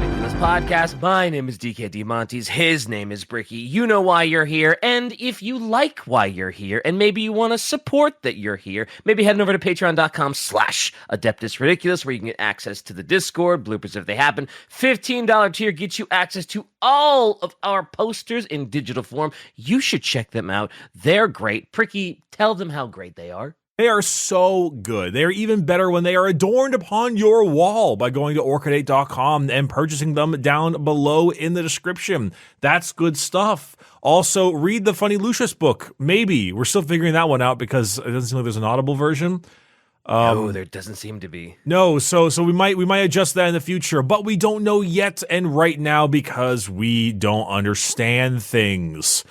Ridiculous podcast. My name is DKD Montes. His name is Bricky. You know why you're here. And if you like why you're here, and maybe you want to support that you're here, maybe head over to patreon.com/Adeptus Ridiculous, where you can get access to the Discord, bloopers if they happen. $15 tier gets you access to all of our posters in digital form. You should check them out. They're great. Bricky, tell them how great they are. They are so good. They are even better when they are adorned upon your wall by going to orchidate.com and purchasing them down below in the description. That's good stuff. Also, read the Funny Lucius book. Maybe. We're still figuring that one out because it doesn't seem like there's an Audible version. No, there doesn't seem to be. No, so we might adjust that in the future, but we don't know yet and right now because we don't understand things.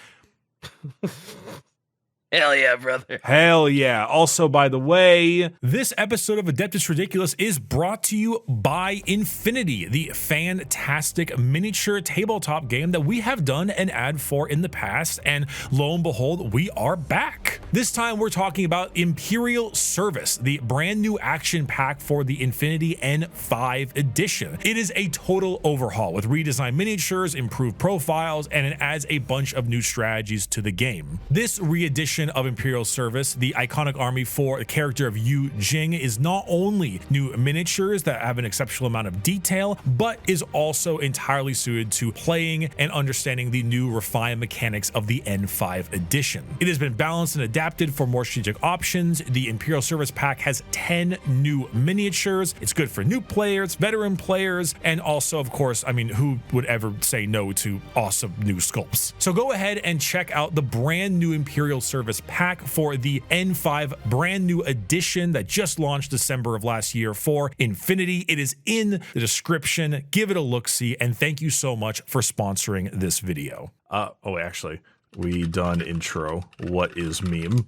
Hell yeah, brother. Hell yeah. Also, by the way, this episode of Adeptus Ridiculous is brought to you by Infinity, the fantastic miniature tabletop game that we have done an ad for in the past, and lo and behold, we are back. This time we're talking about Imperial Service, the brand new action pack for the Infinity N5 edition. It is a total overhaul with redesigned miniatures, improved profiles, and it adds a bunch of new strategies to the game. This re-edition of Imperial Service, the iconic army for the character of Yu Jing, is not only new miniatures that have an exceptional amount of detail, but is also entirely suited to playing and understanding the new refined mechanics of the N5 edition. It has been balanced and adapted for more strategic options. The Imperial Service pack has 10 new miniatures. It's good for new players, veteran players, and also, of course, I mean, who would ever say no to awesome new sculpts? So go ahead and check out the brand new Imperial Service pack for the N5 brand new edition that just launched December of last year for Infinity. It is in the description. Give it a look-see, and thank you so much for sponsoring this video. Actually, we done intro. What is meme?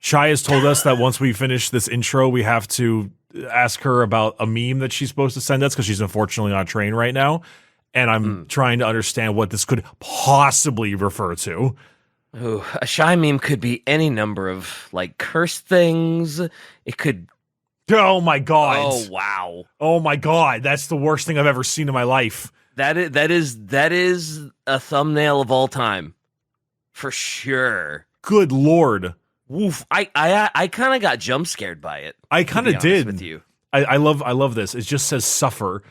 Shai has told us that once we finish this intro, we have to ask her about a meme that she's supposed to send us because she's unfortunately on a train right now, and I'm trying to understand what this could possibly refer to. Ooh, a shy meme could be any number of like curse things. It could. Oh my god! Oh wow! Oh my god! That's the worst thing I've ever seen in my life. That is a thumbnail of all time, for sure. Good lord! Woof! I kind of got jump scared by it. I kind of did. With you, I love this. It just says suffer.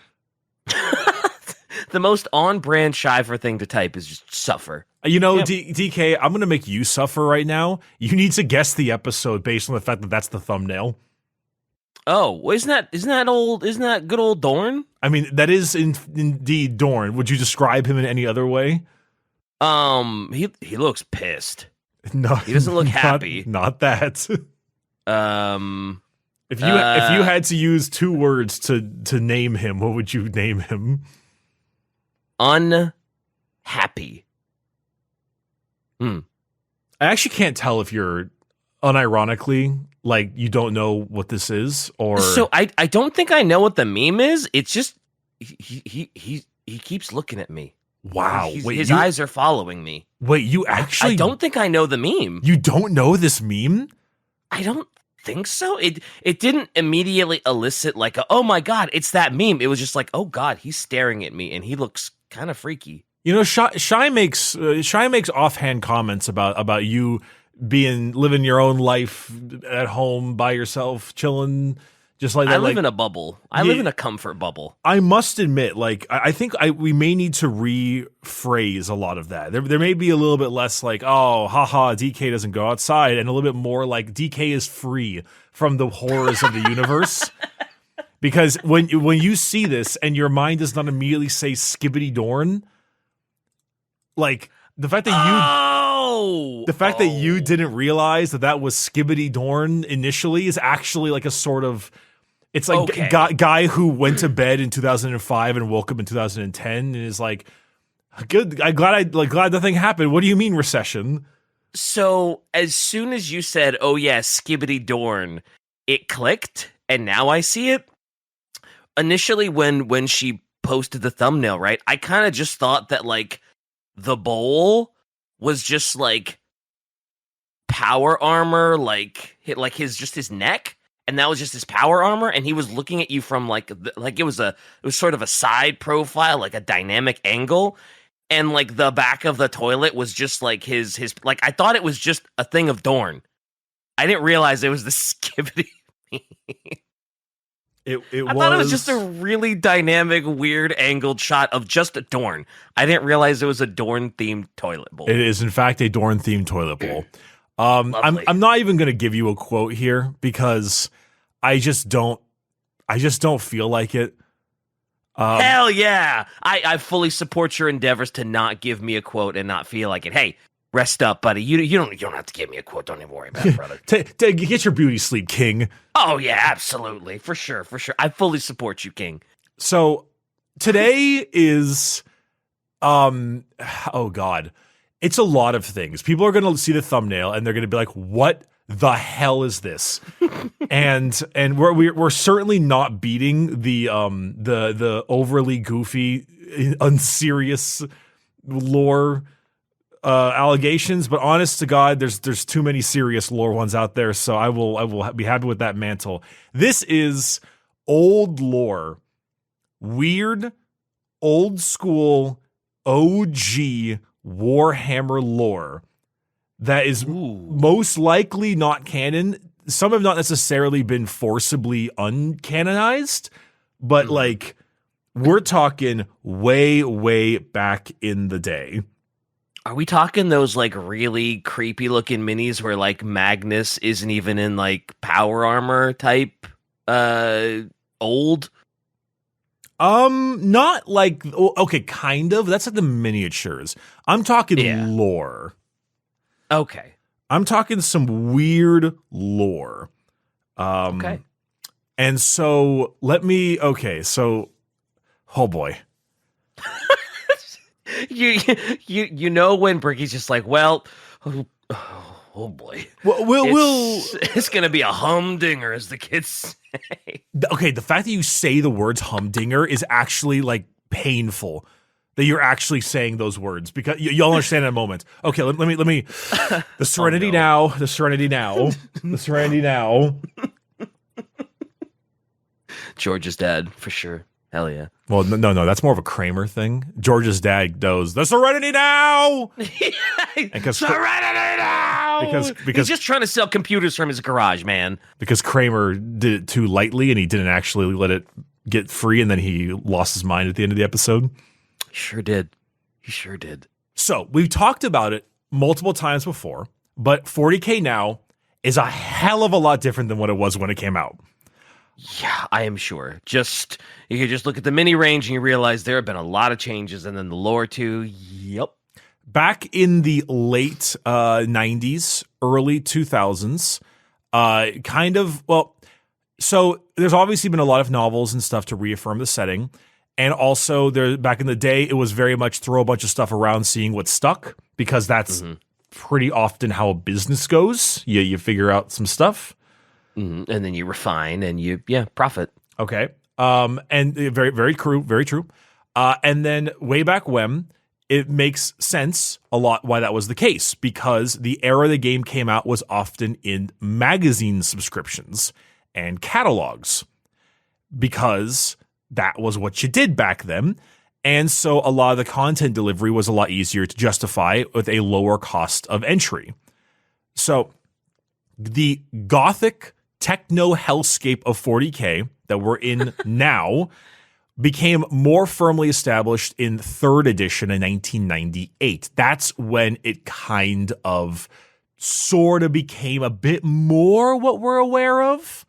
The most on-brand Shiver thing to type is just suffer. You know, yep. DK, I'm going to make you suffer right now. You need to guess the episode based on the fact that that's the thumbnail. Oh, isn't that good old Dorn? I mean, that is indeed Dorn. Would you describe him in any other way? He looks pissed. No, he doesn't look happy. Not that. If you had to use two words to name him, what would you name him? Unhappy. I actually can't tell if you're unironically like you don't know what this is, or so I don't think I know what the meme is. It's just he keeps looking at me. Wow, his eyes are following me. Wait, you actually? I don't think I know the meme. You don't know this meme? I don't think so. It didn't immediately elicit like oh my god, it's that meme. It was just like, oh god, he's staring at me and he looks kind of freaky. You know, Shai makes offhand comments about you living your own life at home by yourself, chilling, just like that. I live in a bubble. I live in a comfort bubble. I must admit, like I think we may need to rephrase a lot of that. There may be a little bit less like, oh, haha, DK doesn't go outside, and a little bit more like DK is free from the horrors of the universe. Because when you see this and your mind does not immediately say Skibbity Dorn, like the fact that you didn't realize that was Skibbity Dorn initially is actually like a sort of, it's like okay. Guy who went to bed in 2005 and woke up in 2010 and is like, good. Glad nothing happened. What do you mean recession? So as soon as you said, "Oh yeah, Skibbity Dorn," it clicked, and now I see it. Initially, when she posted the thumbnail, right, I kind of just thought that like the bowl was just like power armor, like his neck, and that was just his power armor, and he was looking at you from like it was sort of a side profile, like a dynamic angle, and like the back of the toilet was just like his like I thought it was just a thing of Dorn. I didn't realize it was the Skibbity. I thought it was just a really dynamic, weird angled shot of just a Dorn. I didn't realize it was a Dorn themed toilet bowl. It is in fact a Dorn themed toilet bowl. I'm not even going to give you a quote here because I just don't feel like it. Hell yeah! I fully support your endeavors to not give me a quote and not feel like it. Hey, rest up, buddy. You don't have to give me a quote. Don't even worry about it, brother. Get your beauty sleep, King. Oh yeah, absolutely, for sure. I fully support you, King. So today is, oh god, it's a lot of things. People are going to see the thumbnail and they're going to be like, "What the hell is this?" and we're certainly not beating the overly goofy, unserious lore allegations, but honest to God, there's too many serious lore ones out there, so I will be happy with that mantle. This is old lore, weird, old school, OG Warhammer lore that is most likely not canon. Some have not necessarily been forcibly uncanonized, but like we're talking way back in the day. Are we talking those like really creepy looking minis where like Magnus isn't even in like power armor type old? Not like, okay, kind of. That's like the miniatures. I'm talking lore. Okay. I'm talking some weird lore. Okay. And so oh boy. You know when Bricky's just like, well, oh boy. It's gonna be a humdinger, as the kids say. Okay, the fact that you say the words humdinger is actually like painful. That you're actually saying those words, because you'll understand in a moment. Okay, let me the serenity now, the serenity now, the serenity now. George's dad, for sure. Hell yeah. Well, no, that's more of a Kramer thing. George's dad goes, the serenity now! Serenity now! Because he's just trying to sell computers from his garage, man. Because Kramer did it too lightly and he didn't actually let it get free, and then he lost his mind at the end of the episode. He sure did. So, we've talked about it multiple times before, but 40k now is a hell of a lot different than what it was when it came out. Yeah, I am sure. You can just look at the mini range and you realize there have been a lot of changes, and then the lore too. Yep. Back in the late 90s, early 2000s, so there's obviously been a lot of novels and stuff to reaffirm the setting. And also, back in the day, it was very much throw a bunch of stuff around, seeing what stuck, because that's pretty often how a business goes. You figure out some stuff. And then you refine and you profit. Okay. And very, very true. And then way back when, it makes sense a lot why that was the case, because the era the game came out was often in magazine subscriptions and catalogs, because that was what you did back then. And so a lot of the content delivery was a lot easier to justify with a lower cost of entry. So the gothic techno hellscape of 40k that we're in now became more firmly established in 3rd edition in 1998. That's when it kind of sort of became a bit more what we're aware of.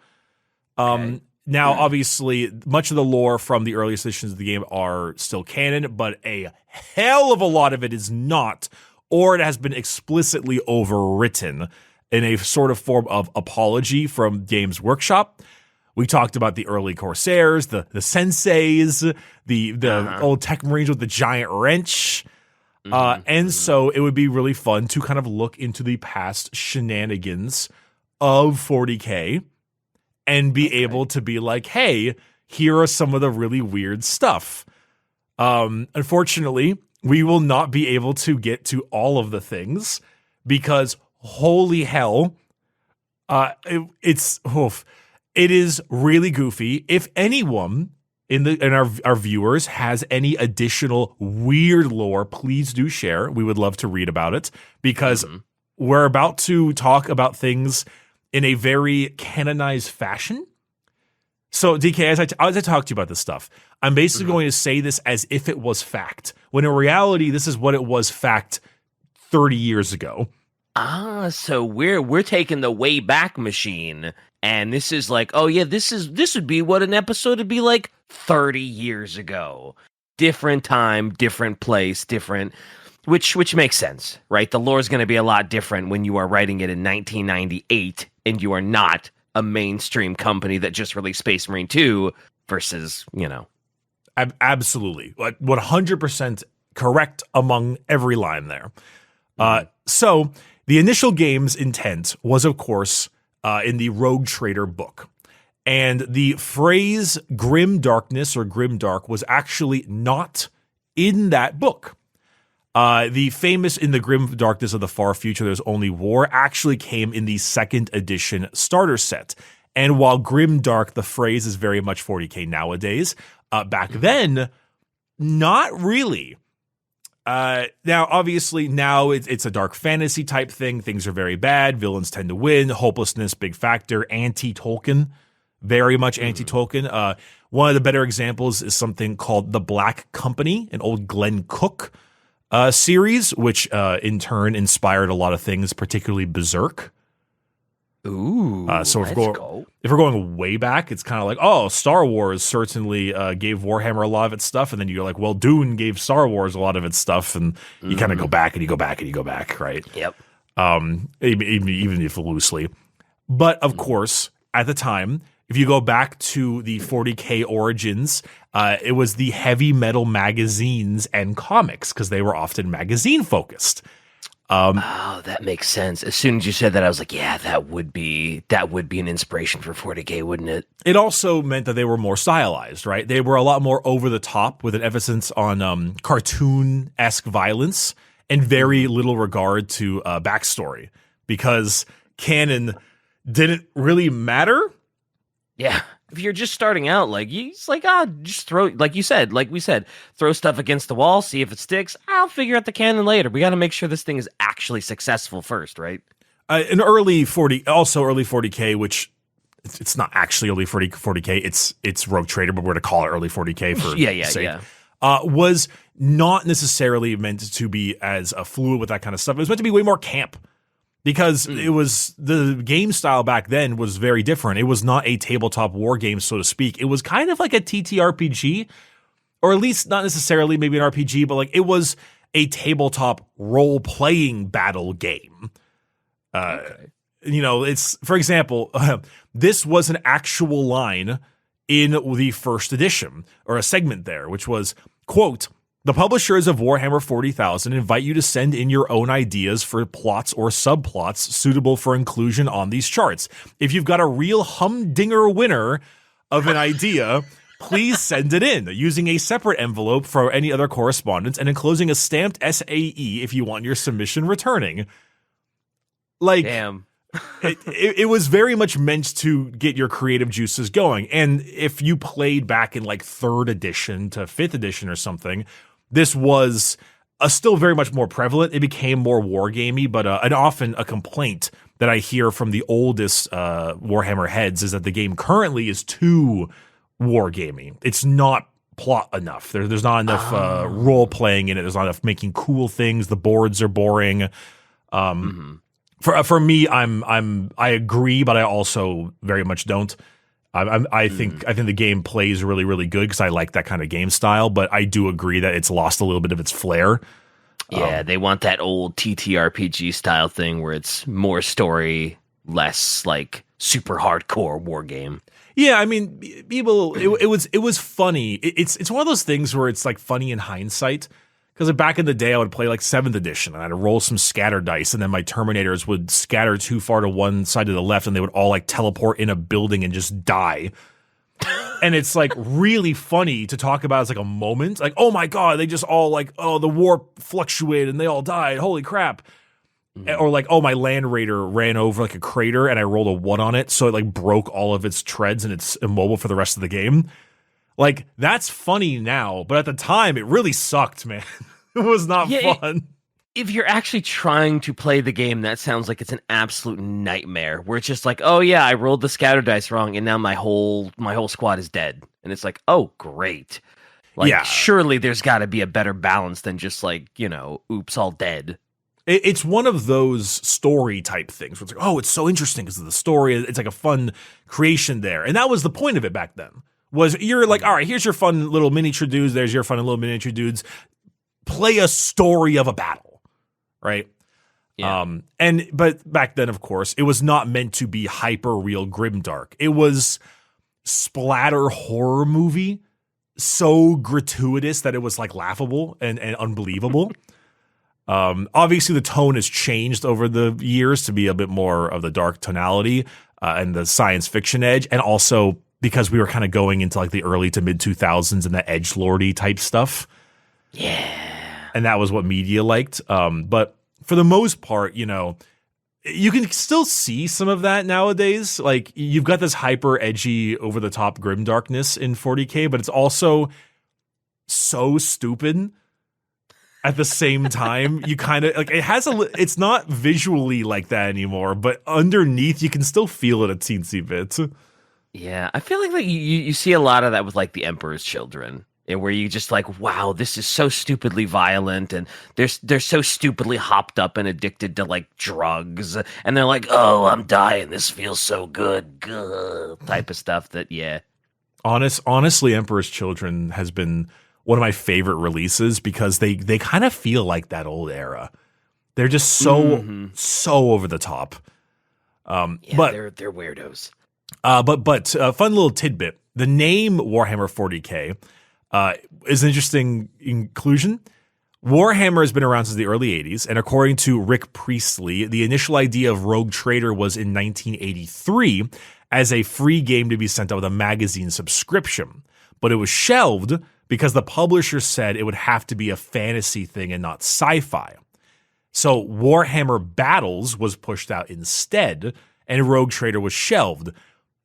Now, obviously, much of the lore from the earliest editions of the game are still canon, but a hell of a lot of it is not, or it has been explicitly overwritten in a sort of form of apology from Games Workshop. We talked about the early Corsairs, the Senseis, the old Tech Marines with the giant wrench. And so it would be really fun to kind of look into the past shenanigans of 40k and be able to be like, hey, here are some of the really weird stuff. Unfortunately, we will not be able to get to all of the things, because holy hell, It is really goofy. If anyone in our viewers has any additional weird lore, please do share. We would love to read about it because we're about to talk about things in a very canonized fashion. So, DK, as I talk to you about this stuff, I'm basically going to say this as if it was fact, when in reality, this is what it was fact 30 years ago. So we're taking the way back machine, and this is like, oh yeah, this would be what an episode would be like 30 years ago. Different time, different place, different, which makes sense, right? The lore is going to be a lot different when you are writing it in 1998 and you are not a mainstream company that just released Space Marine 2 versus, Absolutely. 100% correct among every line there. So the initial game's intent was, of course, in the Rogue Trader book. And the phrase grim darkness or grim dark was actually not in that book. The famous in the grim darkness of the far future, there's only war, actually came in the second edition starter set. And while grim dark, the phrase is very much 40k nowadays, back then, not really. Now, obviously, now it's a dark fantasy type thing. Things are very bad. Villains tend to win. Hopelessness, big factor. Anti-Tolkien, very much anti-Tolkien. One of the better examples is something called The Black Company, an old Glenn Cook series, which in turn inspired a lot of things, particularly Berserk. Ooh, so if we're going way back, it's kind of like, oh, Star Wars certainly gave Warhammer a lot of its stuff, and then you're like, well, Dune gave Star Wars a lot of its stuff, and you kind of go back and you go back and you go back, right? Yep. Even if loosely. But of course, at the time, if you go back to the 40k origins, it was the heavy metal magazines and comics because they were often magazine focused. That makes sense. As soon as you said that, I was like, yeah, that would be an inspiration for 40k, wouldn't it? It also meant that they were more stylized, right? They were a lot more over the top with an emphasis on cartoon-esque violence and very little regard to backstory because canon didn't really matter. Yeah. If you're just starting out, it's like, just throw, like we said, throw stuff against the wall, see if it sticks. I'll figure out the canon later. We got to make sure this thing is actually successful first, right? An early 40k, which it's not actually early 40k. It's Rogue Trader, but we're to call it early 40k for sake. Was not necessarily meant to be as fluid with that kind of stuff. It was meant to be way more camp. Because it was the game style back then was very different. It was not a tabletop war game, so to speak. It was kind of like a TTRPG, or at least not necessarily maybe an RPG, but it was a tabletop role-playing battle game. Okay. It's, for example, this was an actual line in the first edition, or a segment there, which was, quote, "The publishers of Warhammer 40,000 invite you to send in your own ideas for plots or subplots suitable for inclusion on these charts. If you've got a real humdinger winner of an idea, please send it in using a separate envelope for any other correspondence and enclosing a stamped SAE if you want your submission returning." Damn. it was very much meant to get your creative juices going. And if you played back in 3rd edition to 5th edition or something, this was still very much more prevalent. It became more wargamey, but and often a complaint that I hear from the oldest Warhammer heads is that the game currently is too wargamey. It's not plot enough. There's not enough role playing in it. There's not enough making cool things. The boards are boring. For me, I agree, but I also very much don't. I think the game plays really, really good because I like that kind of game style, but I do agree that it's lost a little bit of its flair. Yeah, they want that old TTRPG style thing where it's more story, less super hardcore war game. Yeah, I mean, people, it was funny. It's one of those things where it's funny in hindsight. Because back in the day, I would play 7th edition, and I'd roll some scatter dice, and then my Terminators would scatter too far to one side to the left, and they would all teleport in a building and just die. And it's really funny to talk about as a moment. Oh my god, they just all oh, the war fluctuated and they all died. Holy crap. Or like, oh, my Land Raider ran over like a crater and I rolled a 1 on it, so it like broke all of its treads and it's immobile for the rest of the game. Like, that's funny now, but at the time, it really sucked, man. It was not fun. If you're actually trying to play the game, that sounds like it's an absolute nightmare. Where it's just like, oh yeah, I rolled the scatter dice wrong, and now my whole squad is dead. And it's like, oh great. Like, surely there's got to be a better balance than just like, oops, all dead. It's one of those story type things where it's like, oh, it's so interesting because of the story. It's like a fun creation there, and that was the point of it back then. Was you're like, all right, here's your fun little miniature dudes. There's your fun little miniature dudes. Play a story of a battle, right? Yeah. But back then, of course, it was not meant to be hyper real grimdark. It was splatter horror movie, so gratuitous that it was like laughable and unbelievable. Obviously, the tone has changed over the years to be a bit more of the dark tonality and the science fiction edge, and also because we were kind of going into like the early to mid 2000s and the edgelordy type stuff. Yeah. And that was what media liked. But for the most part, you can still see some of that nowadays. Like, you've got this hyper edgy, over the top grimdarkness in 40K, but it's also so stupid at the same time. You kind of like, it's not visually like that anymore, but underneath you can still feel it a teensy bit. Yeah, I feel like you see a lot of that with like the Emperor's Children, and where you just like, wow, this is so stupidly violent, and they're so stupidly hopped up and addicted to like drugs, and they're like, oh, I'm dying, this feels so good, type of stuff. That honestly, Emperor's Children has been one of my favorite releases because they kind of feel like that old era. They're just so over the top. But they're weirdos. But fun little tidbit: the name Warhammer 40K is an interesting inclusion. Warhammer has been around since the early 80s, and according to Rick Priestley, the initial idea of Rogue Trader was in 1983 as a free game to be sent out with a magazine subscription. But it was shelved because the publisher said it would have to be a fantasy thing and not sci-fi. So Warhammer Battles was pushed out instead, and Rogue Trader was shelved.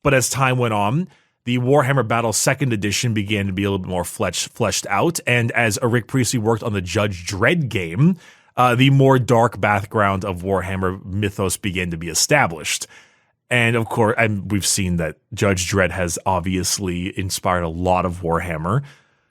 But as time went on, the Warhammer Battles 2nd edition began to be a little bit more fleshed out, and as Rick Priestley worked on the Judge Dredd game, the more dark background of Warhammer mythos began to be established. And of course, we've seen that Judge Dredd has obviously inspired a lot of Warhammer,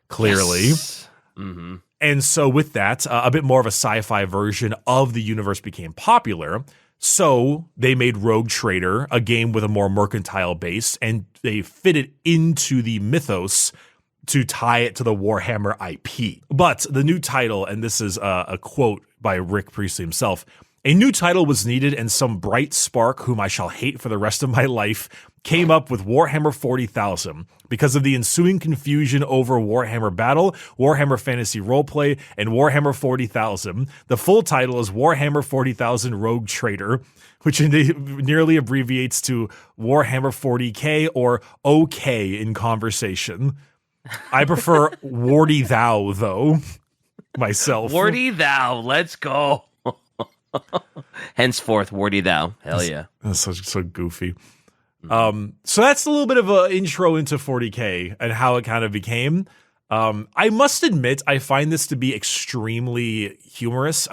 clearly. Yes. Mm-hmm. And so with that, a bit more of a sci-fi version of the universe became popular. So they made Rogue Trader, a game with a more mercantile base, and they fit it into the mythos to tie it to the Warhammer IP. But the new title, and this is a quote by Rick Priestley himself, "A new title was needed, and some bright spark whom I shall hate for the rest of my life came up with Warhammer 40,000 because of the ensuing confusion over Warhammer Battle, Warhammer Fantasy Roleplay, and Warhammer 40,000. The full title is Warhammer 40,000 Rogue Trader, which nearly abbreviates to Warhammer 40k or OK in conversation. I prefer Wardy Thou, though, myself. Wardy Thou, let's go." Henceforth, Wardy Thou. Hell yeah. That's so goofy. So that's a little bit of an intro into 40K and how it kind of became. I must admit, I find this to be extremely humorous.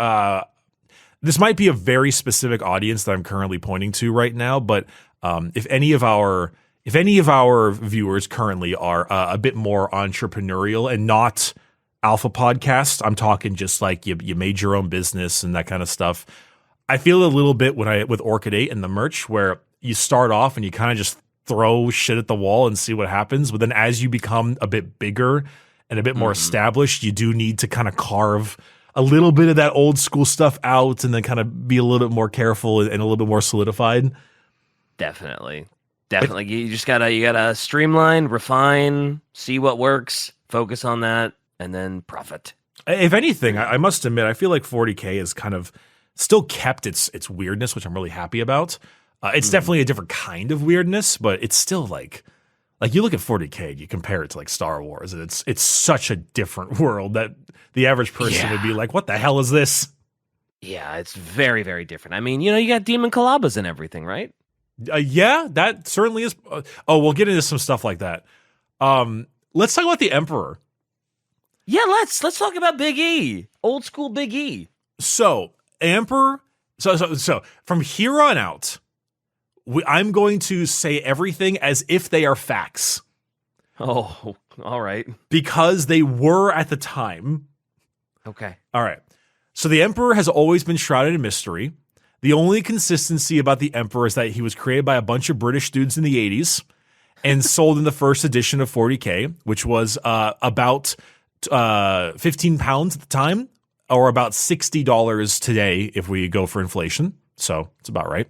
This might be a very specific audience that I'm currently pointing to right now, but if any of our viewers currently are a bit more entrepreneurial and not alpha podcast, I'm talking just like you made your own business and that kind of stuff. I feel a little bit with Orchid 8 and the merch where you start off and you kind of just throw shit at the wall and see what happens. But then as you become a bit bigger and a bit more established, you do need to kind of carve a little bit of that old school stuff out and then kind of be a little bit more careful and a little bit more solidified. Definitely. You just gotta streamline, refine, see what works, focus on that, and then profit. If anything, I must admit, I feel like 40K has kind of still kept its weirdness, which I'm really happy about. It's definitely a different kind of weirdness, but it's still like you look at 40K and you compare it to like Star Wars, and it's such a different world that the average person would be like, what the hell is this? Yeah, it's very, very different. I mean, you got demon Kalabas and everything, right? Yeah, that certainly is. We'll get into some stuff like that. Let's talk about the Emperor. Yeah, let's talk about Big E, old school Big E. So, Emperor. So from here on out, I'm going to say everything as if they are facts. Oh, all right. Because they were at the time. Okay. All right. So the Emperor has always been shrouded in mystery. The only consistency about the Emperor is that he was created by a bunch of British dudes in the 80s and sold in the first edition of 40k, which was about 15 pounds at the time, or about $60 today if we go for inflation. So it's about right.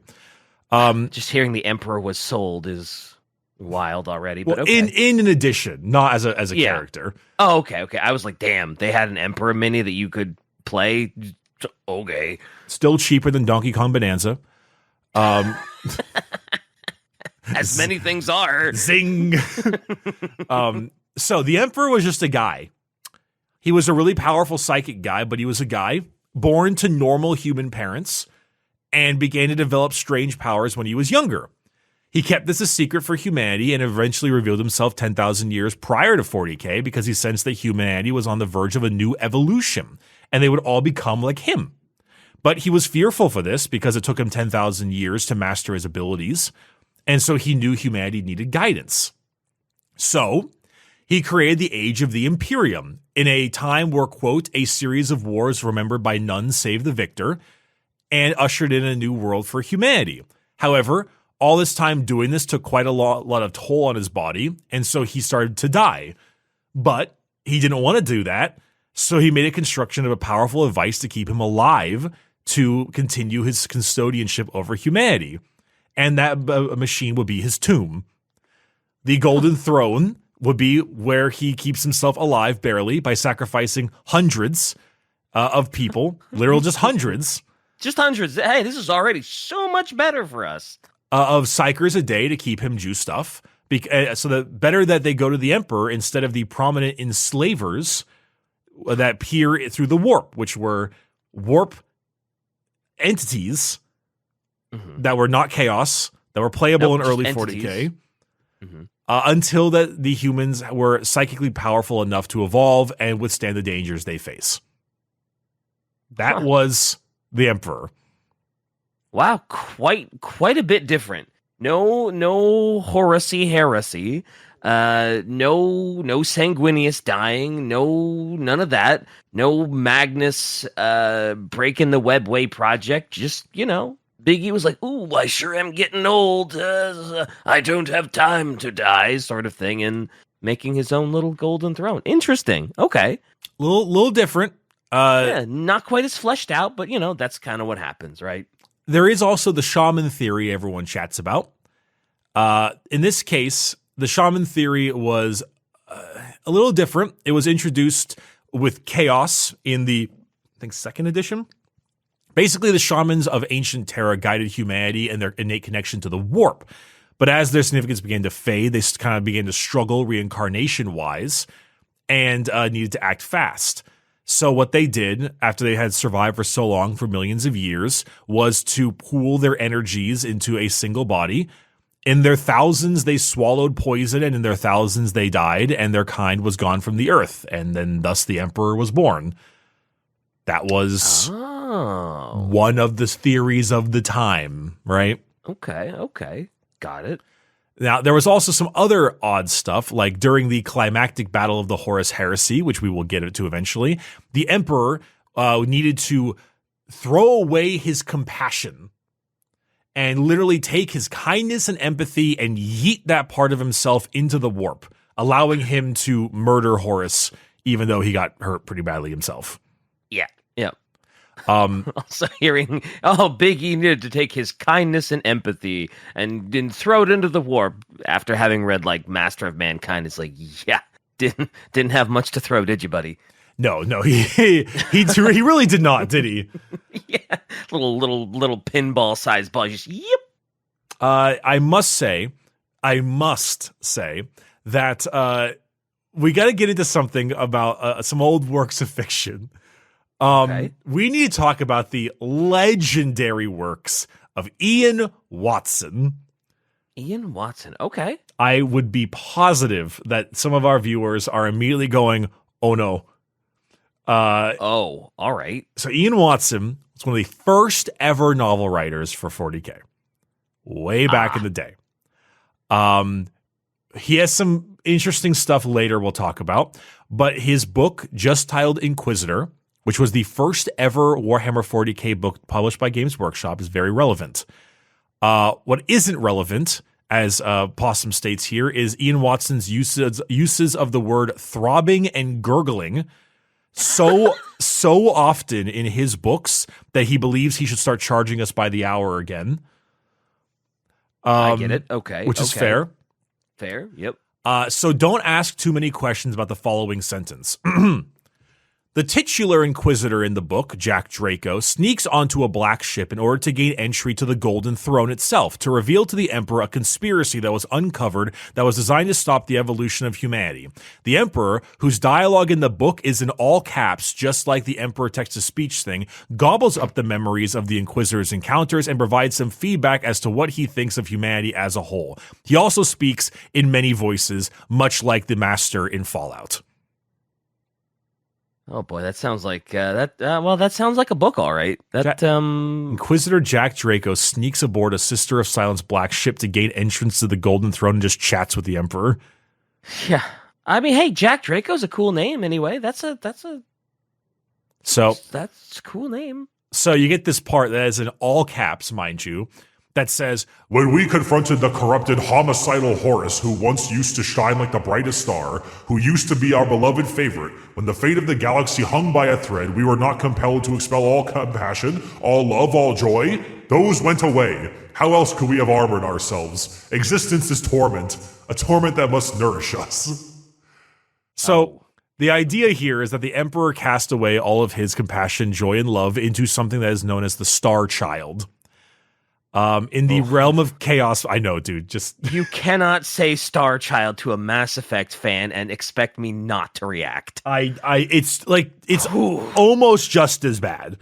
Just hearing the Emperor was sold is wild already. Well, but okay. in an edition, not as a character. Oh, okay. I was like, damn, they had an Emperor mini that you could play. Okay. Still cheaper than Donkey Kong Bonanza. As many things are. Zing. So the Emperor was just a guy. He was a really powerful psychic guy, but he was a guy born to normal human parents and began to develop strange powers when he was younger. He kept this a secret for humanity and eventually revealed himself 10,000 years prior to 40k because he sensed that humanity was on the verge of a new evolution and they would all become like him. But he was fearful for this because it took him 10,000 years to master his abilities, and so he knew humanity needed guidance. So he created the Age of the Imperium in a time where, quote, a series of wars remembered by none save the victor, and ushered in a new world for humanity. However, all this time doing this took quite a lot of toll on his body, and so he started to die. But he didn't want to do that, so he made a construction of a powerful device to keep him alive to continue his custodianship over humanity. And that machine would be his tomb. The Golden Throne would be where he keeps himself alive barely by sacrificing hundreds of people, literal just hundreds. Just hundreds. Hey, this is already so much better for us. Of psychers a day to keep him juiced up. So that better that they go to the Emperor instead of the prominent enslavers that peer through the warp, which were warp entities that were not chaos, that were playable in early entities. 40k, until that the humans were psychically powerful enough to evolve and withstand the dangers they face. That was the Emperor. Wow, quite a bit different. No Horace heresy. No Sanguinius dying. None of that. No Magnus breaking the webway project. Just, Biggie was like, ooh, I sure am getting old. I don't have time to die, sort of thing, and making his own little golden throne. Interesting. Okay. Little different. Yeah, not quite as fleshed out, but, that's kind of what happens, right? There is also the shaman theory everyone chats about. In this case, the shaman theory was a little different. It was introduced with chaos in the, I think, second edition. Basically, the shamans of ancient Terra guided humanity and their innate connection to the warp. But as their significance began to fade, they kind of began to struggle reincarnation-wise and needed to act fast. So what they did, after they had survived for so long, for millions of years, was to pool their energies into a single body. In their thousands, they swallowed poison, and in their thousands, they died, and their kind was gone from the earth. And then thus the Emperor was born. That was one of the theories of the time, right? Okay. Got it. Now, there was also some other odd stuff, like during the climactic battle of the Horus Heresy, which we will get to eventually, the Emperor needed to throw away his compassion and literally take his kindness and empathy and yeet that part of himself into the warp, allowing him to murder Horus, even though he got hurt pretty badly himself. Yeah. Also hearing, Big E needed to take his kindness and empathy and then throw it into the warp after having read, like, Master of Mankind. It's like, yeah, didn't have much to throw, did you, buddy? No, he really did not, did he? Yeah, little pinball-sized ball. Just, yep. I must say that we got to get into something about some old works of fiction. Okay. We need to talk about the legendary works of Ian Watson. Ian Watson. Okay. I would be positive that some of our viewers are immediately going, oh no. Oh, all right. So Ian Watson was one of the first ever novel writers for 40k, way back in the day. He has some interesting stuff later we'll talk about, but his book, just titled Inquisitor, which was the first ever Warhammer 40k book published by Games Workshop, is very relevant. What isn't relevant, as Possum states here, is Ian Watson's uses of the word throbbing and gurgling so often in his books that he believes he should start charging us by the hour again. I get it. Okay. Which is fair. Fair. Yep. So don't ask too many questions about the following sentence. The titular Inquisitor in the book, Jack Draco, sneaks onto a black ship in order to gain entry to the Golden Throne itself, to reveal to the Emperor a conspiracy that was uncovered that was designed to stop the evolution of humanity. The Emperor, whose dialogue in the book is in all caps, just like the Emperor text-to-speech thing, gobbles up the memories of the Inquisitor's encounters and provides some feedback as to what he thinks of humanity as a whole. He also speaks in many voices, much like the Master in Fallout. Oh boy, that sounds like that. Well, that sounds like a book, all right. Inquisitor Jack Draco sneaks aboard a Sister of Silence black ship to gain entrance to the Golden Throne and just chats with the Emperor. Yeah, I mean, hey, Jack Draco's a cool name anyway. That's a cool name. So you get this part that is in all caps, mind you, that says, when we confronted the corrupted homicidal Horus who once used to shine like the brightest star, who used to be our beloved favorite, when the fate of the galaxy hung by a thread, we were not compelled to expel all compassion, all love, all joy. Those went away. How else could we have armored ourselves? Existence is torment, a torment that must nourish us. So the idea here is that the Emperor cast away all of his compassion, joy, and love into something that is known as the Star Child. In the realm of chaos, I know, dude, just... You cannot say Star Child to a Mass Effect fan and expect me not to react. It's almost just as bad.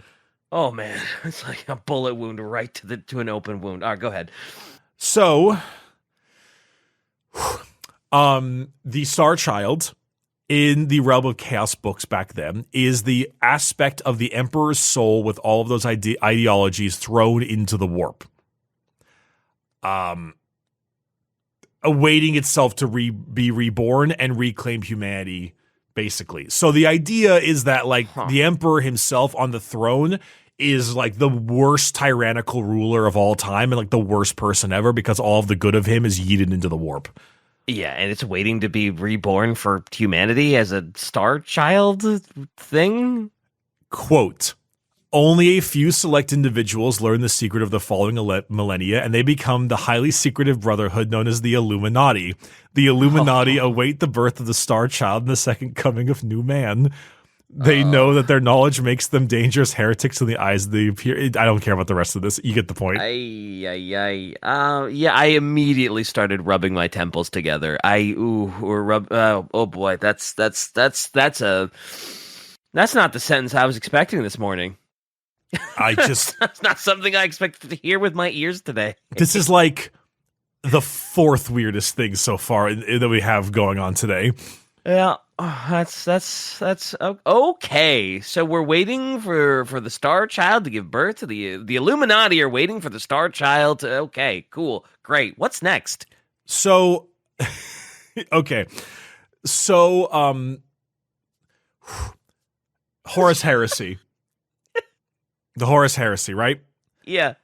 Oh man, it's like a bullet wound right to an open wound. All right, go ahead. So, the Star Child in the realm of chaos books back then is the aspect of the Emperor's soul with all of those ideologies thrown into the warp. Awaiting itself to be reborn and reclaim humanity, basically. So the idea is that, like, the Emperor himself on the throne is, like, the worst tyrannical ruler of all time and, like, the worst person ever because all of the good of him is yeeted into the warp. Yeah, and it's waiting to be reborn for humanity as a Star Child thing? Quote, only a few select individuals learn the secret of the following millennia, and they become the highly secretive brotherhood known as the Illuminati. The Illuminati await the birth of the Star Child and the second coming of new man. They know that their knowledge makes them dangerous heretics in the eyes of the I don't care about the rest of this. You get the point. Yeah, I immediately started rubbing my temples together. Oh boy, that's not the sentence I was expecting this morning. That's not something I expected to hear with my ears today. This is like the fourth weirdest thing so far that we have going on today. Yeah, that's okay. So we're waiting for the Star Child to give birth to the Illuminati are waiting for the Star Child to, okay, cool, great. What's next? So, okay. So, Horus Heresy. The Horus Heresy, right? Yeah.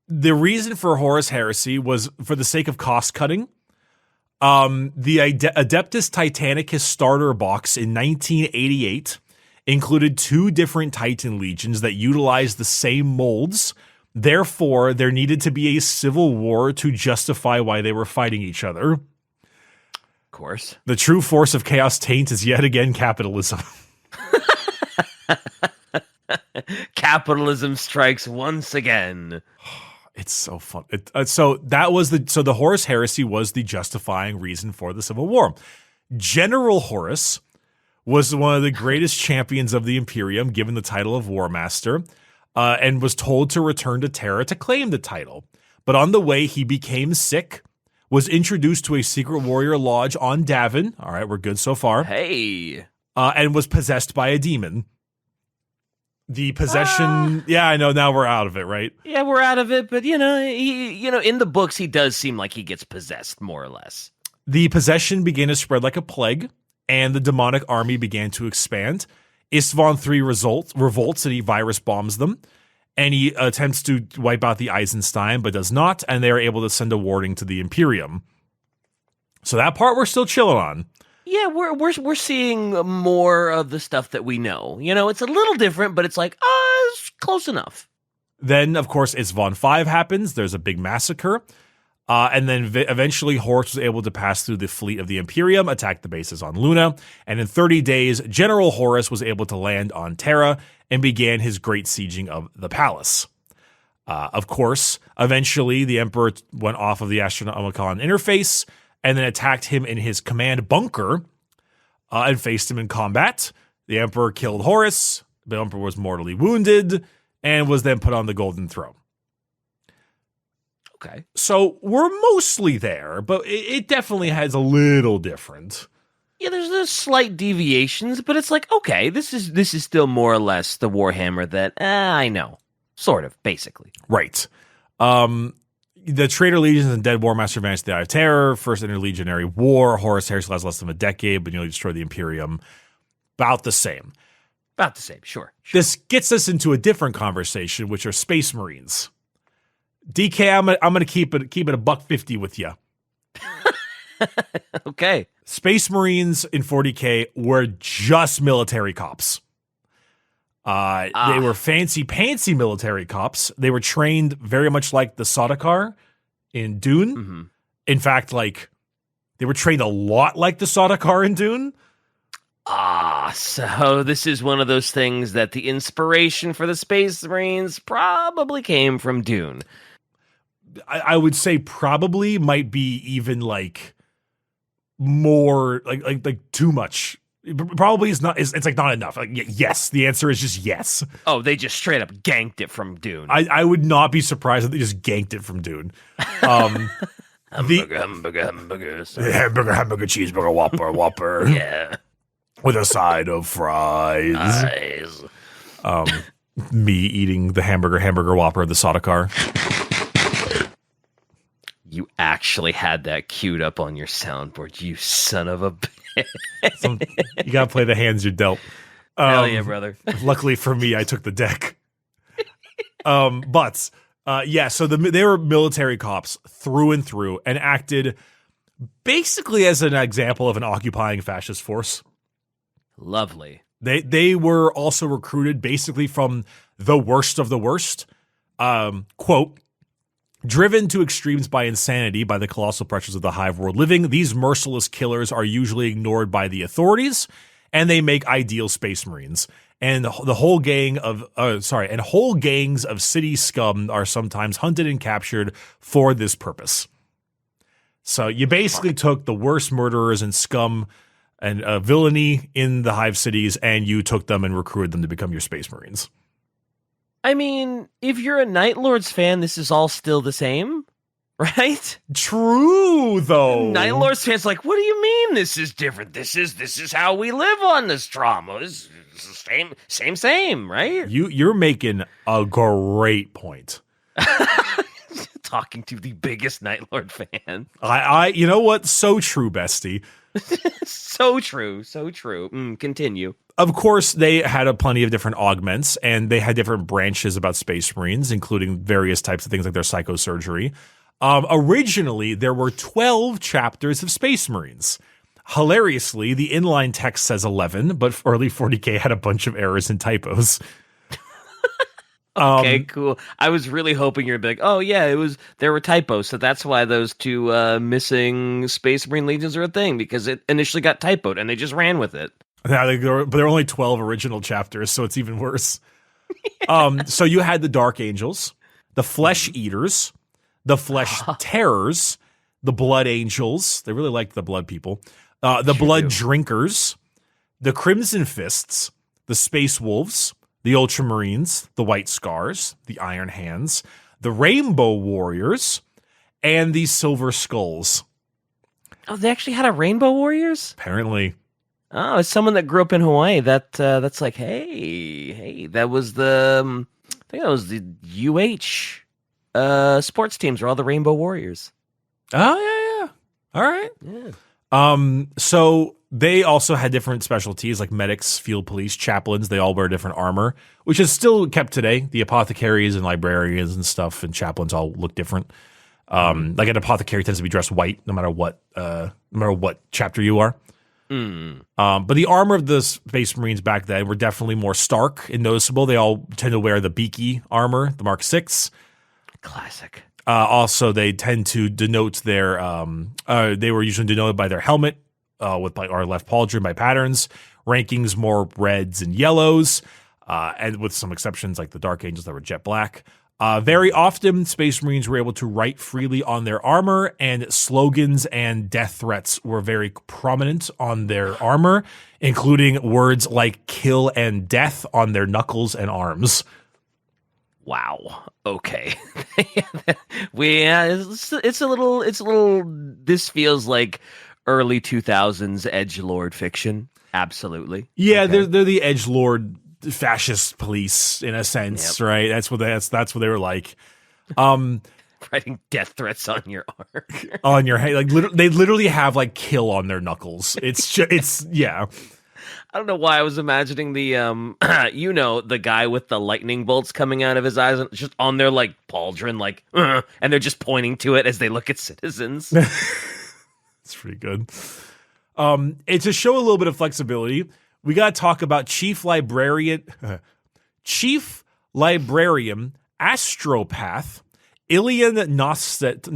The reason for Horus Heresy was for the sake of cost cutting. The Adeptus Titanicus starter box in 1988 included 2 different Titan legions that utilized the same molds. Therefore, there needed to be a civil war to justify why they were fighting each other. Of course. The true force of Chaos Taint is yet again capitalism. Capitalism strikes once again. It's so fun. So the Horus Heresy was the justifying reason for the Civil War. General Horus was one of the greatest champions of the Imperium, given the title of War Master, and was told to return to Terra to claim the title. But on the way, he became sick, was introduced to a secret warrior lodge on Davin. All right, we're good so far. Hey. And was possessed by a demon. The possession, yeah, I know, now we're out of it, right? Yeah, we're out of it, but in the books, he does seem like he gets possessed, more or less. The possession began to spread like a plague, and the demonic army began to expand. Isstvan III revolts and he virus bombs them, and he attempts to wipe out the Eisenstein, but does not, and they are able to send a warning to the Imperium. So that part we're still chilling on. Yeah, we're seeing more of the stuff that we know. It's a little different, but it's like, it's close enough. Then, of course, Isstvan V happens. There's a big massacre. And then eventually Horus was able to pass through the fleet of the Imperium, attack the bases on Luna, and in 30 days, General Horus was able to land on Terra and began his great sieging of the palace. Of course, eventually the Emperor went off of the Astronomicon interface and then attacked him in his command bunker and faced him in combat. The Emperor killed Horus, the Emperor was mortally wounded, and was then put on the Golden Throne. Okay. So we're mostly there, but it definitely has a little different. Yeah, there's slight deviations, but it's like, okay, this is still more or less the Warhammer that I know. Sort of, basically. Right. The Traitor Legions and Dead War Master vanished the Eye of Terror, First Interlegionary War, Horus Heresy lasts less than a decade, but nearly destroyed the Imperium. About the same. About the same, sure. This gets us into a different conversation, which are Space Marines. DK, I'm gonna keep it $150 with you. Okay. Space Marines in 40k were just military cops. They were fancy pantsy military cops. They were trained very much like the Sardaukar in Dune. Mm-hmm. In fact, they were trained a lot like the Sardaukar in Dune. So this is one of those things that the inspiration for the Space Marines probably came from Dune. I would say probably might be even more like too much. Probably is not. It's not enough. Yes, the answer is just yes. Oh, they just straight up ganked it from Dune. I would not be surprised if they just ganked it from Dune. Hamburger, cheeseburger, whopper. Yeah. With a side of fries. Me eating the hamburger whopper of the Sardaukar. You actually had that queued up on your soundboard, you son of a bitch. You gotta play the hands you're dealt. Hell yeah, brother. Luckily for me, I took the deck. So they were military cops through and through and acted basically as an example of an occupying fascist force. Lovely. They were also recruited basically from the worst of the worst. Quote, driven to extremes by insanity by the colossal pressures of the hive world living, these merciless killers are usually ignored by the authorities, and they make ideal Space Marines. And whole gangs of city scum are sometimes hunted and captured for this purpose. So you basically took the worst murderers and scum and villainy in the hive cities, and you took them and recruited them to become your Space Marines. I mean, if you're a Night Lords fan, this is all still the same, right? True, though. Night Lords fans like, what do you mean this is different? This is how we live on this trauma. It's the same, right? You're making a great point. Talking to the biggest Night Lord fan. You know what? So true, bestie. So true. Continue. Of course, they had plenty of different augments, and they had different branches about Space Marines, including various types of things like their psychosurgery. Originally, there were 12 chapters of Space Marines. Hilariously, the inline text says 11, but early 40k had a bunch of errors and typos. Okay, cool. I was really hoping you'd be like, oh yeah, there were typos, so that's why those two missing Space Marine Legions are a thing, because it initially got typoed and they just ran with it. Yeah, but there were only 12 original chapters, so it's even worse. So you had the Dark Angels, the Flesh Eaters, the Flesh Terrors, the Blood Angels. They really liked the blood people. The Blood Drinkers, the Crimson Fists, the Space Wolves, the Ultramarines, the White Scars, the Iron Hands, the Rainbow Warriors, and the Silver Skulls. Oh, they actually had a Rainbow Warriors? Apparently. Oh, as someone that grew up in Hawaii, that's like, hey, that was I think that was the sports teams were all the Rainbow Warriors. Oh, yeah. All right. Yeah. So they also had different specialties like medics, field police, chaplains. They all wear different armor, which is still kept today. The apothecaries and librarians and stuff and chaplains all look different. Like an apothecary tends to be dressed white no matter what chapter you are. But the armor of the Space Marines back then were definitely more stark and noticeable. They all tend to wear the beaky armor, the Mark VI. Classic. Also, they tend to denote their they were usually denoted by their helmet with like our left pauldron by patterns. Rankings more reds and yellows, and with some exceptions like the Dark Angels that were jet black. Very often, Space Marines were able to write freely on their armor, and slogans and death threats were very prominent on their armor, including words like kill and death on their knuckles and arms. Wow. Okay. It's a little, this feels like early 2000s edgelord fiction. Absolutely. Yeah, okay. they're the edgelord fascist police in a sense, yep. Right? That's what they were like. Writing death threats on your arm, on your head. Like they literally have like kill on their knuckles. It's yeah. I don't know why I was imagining the the guy with the lightning bolts coming out of his eyes and just on their like pauldron, like, and they're just pointing to it as they look at citizens. It's pretty good. It's to show a little bit of flexibility. We got to talk about Chief Librarian Astropath Ilian Nastase.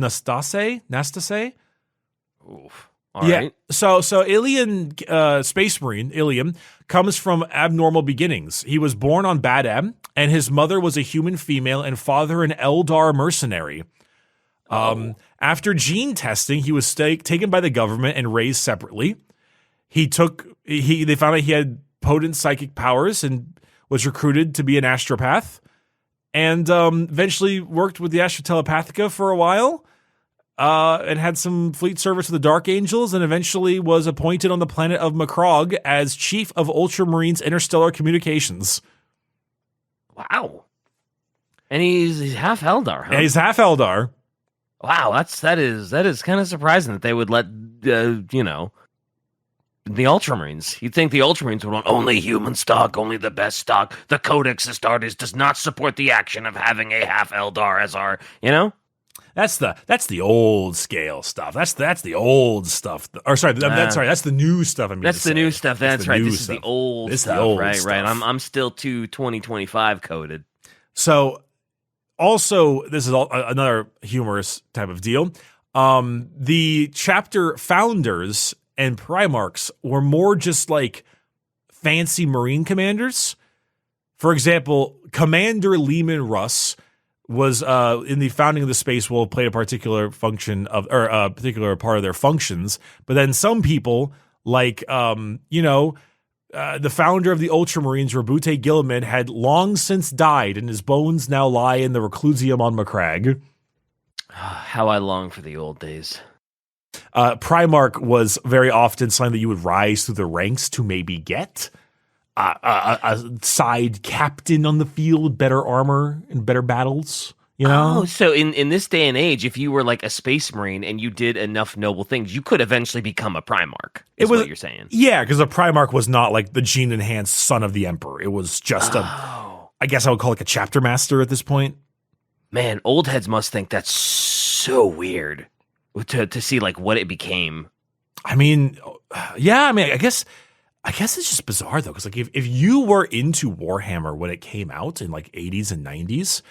Oof. All right. So Ilian, Space Marine Ilian, comes from abnormal beginnings. He was born on Bad Ebb, and his mother was a human female and father an Eldar mercenary. After gene testing, he was taken by the government and raised separately. They found out he had potent psychic powers and was recruited to be an astropath, and eventually worked with the Astra Telepathica for a while, and had some fleet service with the Dark Angels, and eventually was appointed on the planet of Macragge as Chief of Ultramarines Interstellar Communications. Wow. And he's half Eldar, huh? Yeah, he's half Eldar. Wow, that is kind of surprising that they would let the Ultramarines. You'd think the Ultramarines would want only human stock, only the best stock. The Codex Astartes does not support the action of having a half Eldar as our, That's the old scale stuff. That's the old stuff. That's the new stuff. That's the new stuff. That's right. This is the old stuff. Right. I'm still too 2025 coded. So, also, this is another humorous type of deal. The chapter founders and Primarchs were more just like fancy Marine commanders. For example, Commander Lehman Russ was in the founding of the Space Wolf, played a particular function of, or a particular part of their functions. But then some people, like the founder of the Ultramarines, Roboute Guilliman, had long since died, and his bones now lie in the Reclusium on Macragge. How I long for the old days. Primarch was very often something that you would rise through the ranks to maybe get. A side captain on the field, better armor and better battles, Oh, so in this day and age, if you were like a Space Marine and you did enough noble things, you could eventually become a Primarch, is what you're saying. Yeah, because a Primarch was not like the gene-enhanced son of the Emperor. It was just I guess I would call it a chapter master at this point. Man, old heads must think that's so weird to see like what it became. I guess it's just bizarre though, because like if you were into Warhammer when it came out in like 80s and 90s,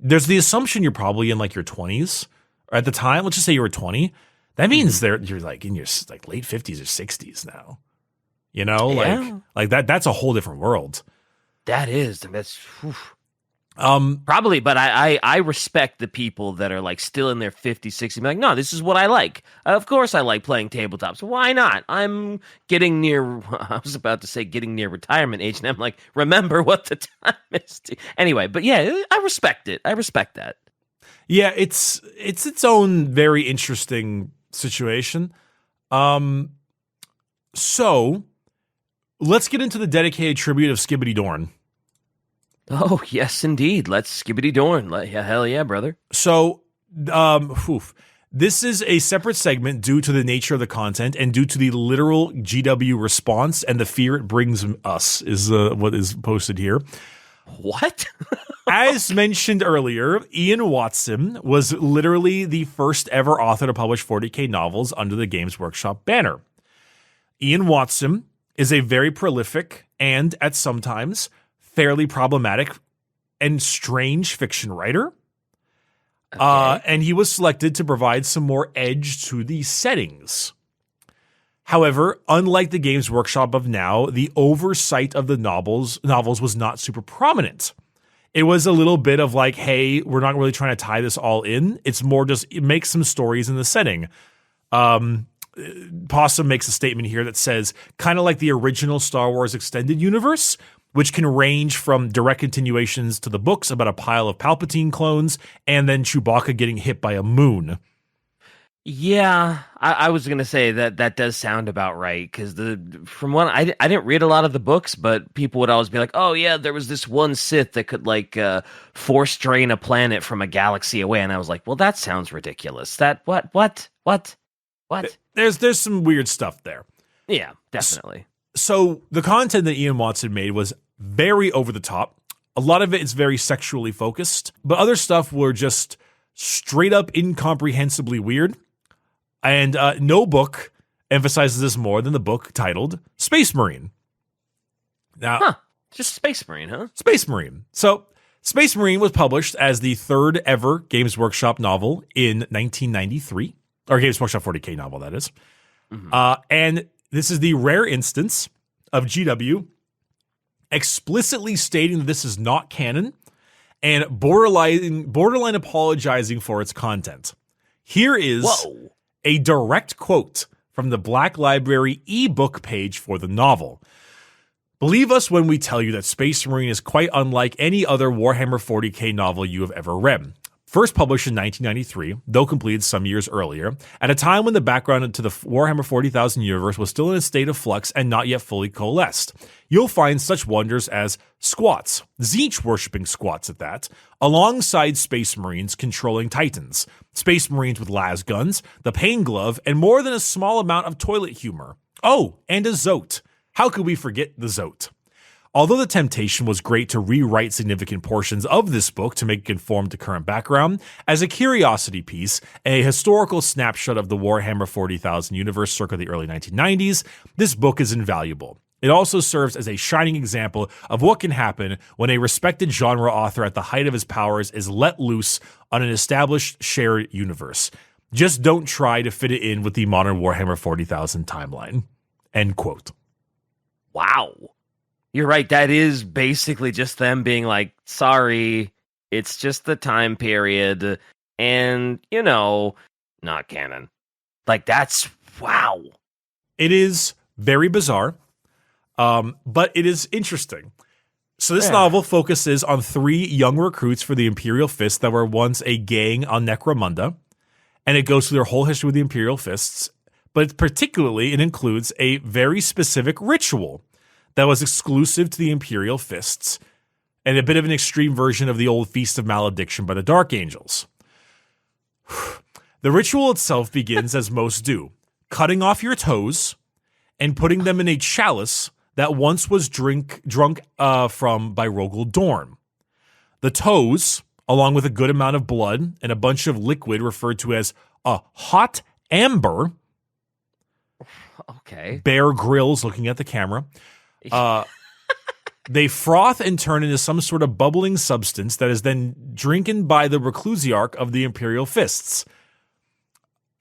there's the assumption you're probably in like your 20s or at the time. Let's just say you were 20. That means you're like in your like late 50s or 60s now. Yeah. Like that's a whole different world. That's. Probably, but I respect the people that are like still in their 50s, 60s. Like, no, this is what I like. Of course, I like playing tabletops. Why not? I'm getting near. I was about to say getting near retirement age, and I'm like, remember what the time is. Anyway, but yeah, I respect it. I respect that. Yeah, it's its own very interesting situation. So let's get into the dedicated tribute of Skibbity Dorn. Oh, yes, indeed. Let's skibbity dorn. Hell yeah, brother. So, this is a separate segment due to the nature of the content and due to the literal GW response and the fear it brings us is what is posted here. What? As mentioned earlier, Ian Watson was literally the first ever author to publish 40k novels under the Games Workshop banner. Ian Watson is a very prolific and, at sometimes, fairly problematic and strange fiction writer. Okay. And he was selected to provide some more edge to the settings. However, unlike the Games Workshop of now, the oversight of the novels was not super prominent. It was a little bit of like, hey, we're not really trying to tie this all in. It's more just make some stories in the setting. Possum makes a statement here that says, kind of like the original Star Wars extended universe, which can range from direct continuations to the books about a pile of Palpatine clones and then Chewbacca getting hit by a moon. Yeah, I was gonna say that does sound about right because from one I didn't read a lot of the books, but people would always be like, oh yeah, there was this one Sith that could like force drain a planet from a galaxy away, and I was like, well, that sounds ridiculous. That what? There's some weird stuff there. Yeah, definitely. So the content that Ian Watson made was very over the top. A lot of it is very sexually focused, but other stuff were just straight up incomprehensibly weird. And no book emphasizes this more than the book titled Space Marine. Now, just Space Marine, huh? Space Marine. So Space Marine was published as the third ever Games Workshop novel in 1993, or Games Workshop 40k novel, that is. Mm-hmm. And this is the rare instance of GW explicitly stating that this is not canon and borderline apologizing for its content. Here is a direct quote from the Black Library ebook page for the novel. Believe us when we tell you that Space Marine is quite unlike any other Warhammer 40k novel you have ever read. First published in 1993, though completed some years earlier, at a time when the background to the Warhammer 40,000 universe was still in a state of flux and not yet fully coalesced. You'll find such wonders as squats, Tzeentch worshipping squats at that, alongside Space Marines controlling Titans, Space Marines with las guns, the Pain Glove, and more than a small amount of toilet humor. Oh, and a Zote. How could we forget the Zote? Although the temptation was great to rewrite significant portions of this book to make it conform to current background, as a curiosity piece, a historical snapshot of the Warhammer 40,000 universe circa the early 1990s, this book is invaluable. It also serves as a shining example of what can happen when a respected genre author at the height of his powers is let loose on an established shared universe. Just don't try to fit it in with the modern Warhammer 40,000 timeline. End quote. Wow. You're right. That is basically just them being like, sorry, it's just the time period and, not canon. Like, that's wow. It is very bizarre, but it is interesting. So this novel focuses on 3 young recruits for the Imperial Fist that were once a gang on Necromunda, and it goes through their whole history with the Imperial Fists, but particularly it includes a very specific ritual that was exclusive to the Imperial Fists, and a bit of an extreme version of the old Feast of Malediction by the Dark Angels. The ritual itself begins as most do, cutting off your toes and putting them in a chalice that once was drunk from by Rogal Dorn. The toes, along with a good amount of blood and a bunch of liquid referred to as a hot amber. Okay. Bear Grylls looking at the camera. They froth and turn into some sort of bubbling substance that is then drinking by the Reclusiarch of the Imperial Fists.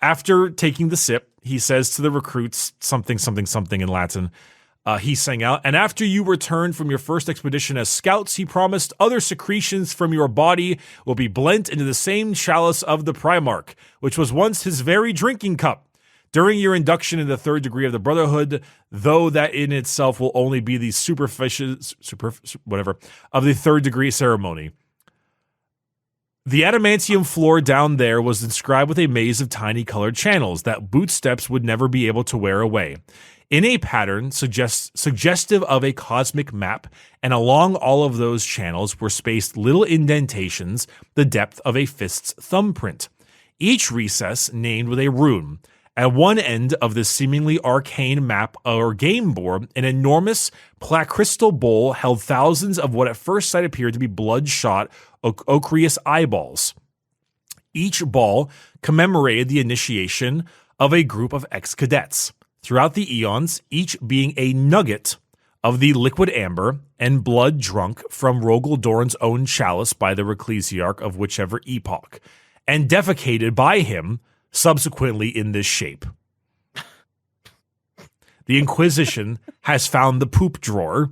After taking the sip, he says to the recruits something in Latin, He sang out, and after you return from your first expedition as scouts, he promised other secretions from your body will be blent into the same chalice of the Primarch, which was once his very drinking cup. During your induction in the third degree of the Brotherhood, though that in itself will only be the of the third degree ceremony. The adamantium floor down there was inscribed with a maze of tiny colored channels that bootsteps would never be able to wear away, in a pattern suggestive of a cosmic map, and along all of those channels were spaced little indentations the depth of a fist's thumbprint, each recess named with a rune. At one end of this seemingly arcane map or game board, an enormous crystal bowl held thousands of what at first sight appeared to be bloodshot ochreous eyeballs. Each ball commemorated the initiation of a group of ex-cadets. Throughout the eons, each being a nugget of the liquid amber and blood drunk from Rogal Dorn's own chalice by the Ecclesiarch of whichever epoch, and defecated by him subsequently in this shape. The Inquisition has found the poop drawer.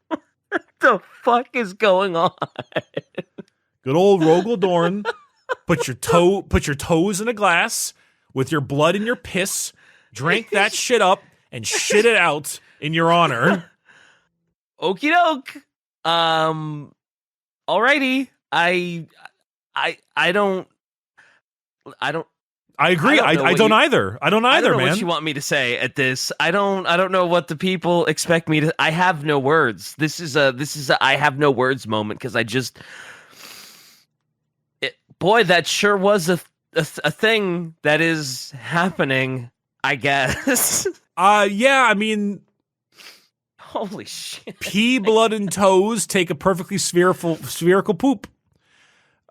What the fuck is going on? Good old Rogal Dorn. Put your toes in a glass with your blood and your piss. Drank that shit up and shit it out in your honor. Okie doke. Alrighty. I don't. I agree. I don't either. I don't either, man. What you want me to say at this? I don't know what the people expect me to. I have no words. This is a I have no words moment because I just. Boy, that sure was a thing that is happening. I guess. Yeah, I mean, holy shit. Pee, blood, and toes take a perfectly spherical poop.